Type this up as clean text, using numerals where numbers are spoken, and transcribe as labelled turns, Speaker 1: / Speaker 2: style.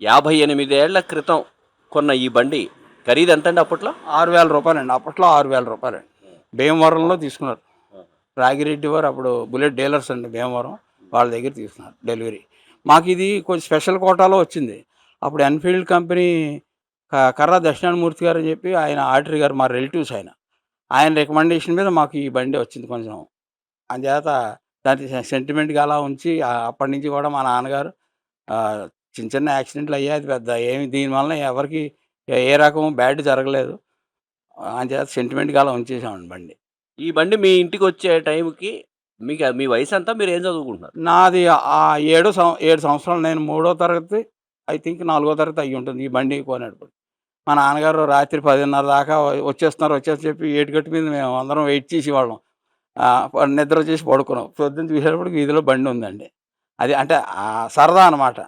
Speaker 1: 58 ఏళ్ల క్రితం కొన్న ఈ బండి ఖరీదు ఎంతండి అప్పట్లో?
Speaker 2: 6,000 రూపాయలండి. అప్పట్లో 6,000 రూపాయలండి. భీమవరంలో తీసుకున్నారు. రాగిరెడ్డి వారు అప్పుడు బుల్లెట్ డీలర్స్ అండి భీమవరం. వాళ్ళ దగ్గర తీసుకున్నారు డెలివరీ. మాకు ఇది కొంచెం స్పెషల్ కోటాలో వచ్చింది. అప్పుడు ఎన్ఫీల్డ్ కంపెనీ కర్రా దక్షిణామూర్తి గారు అని చెప్పి ఆయన ఆడిటర్ గారు మా రిలేటివ్స్ ఆయన. ఆయన రికమెండేషన్ మీద మాకు ఈ బండి వచ్చింది కొంచెం. అందుచేత దాన్ని సెంటిమెంట్‌గా అలా ఉంచి అప్పటి నుంచి కూడా మా నాన్నగారు చిన్న చిన్న యాక్సిడెంట్లు అయ్యాయి. అది పెద్ద ఏమి దీనివలన ఎవరికీ ఏ రకం బ్యాడ్ జరగలేదు. అంచేత సెంటిమెంట్‌గా అలా ఉంచేసామండి బండి.
Speaker 1: ఈ బండి మీ ఇంటికొచ్చే టైంకి మీ వయసెంత? మీరేం చదువుకుంటున్నారు?
Speaker 2: నాది 7 సంవత్సరాలు. నేను మూడో తరగతి ఐ థింక్ నాలుగో తరగతి అయ్యుంటుంది ఈ బండి కొనేటప్పుడు. మా నాన్నగారు రాత్రి 10:30 దాకా వచ్చేస్తున్నారు చెప్పి ఏటిగట్టు మీద మేము అందరం వెయిట్ చేసేవాళ్ళం. నిద్ర చేసి పడుకున్నాం. పొద్దున్న చూసేటప్పటికి వీధిలో బండి ఉందండి. అది అంటే సరదా అనమాట.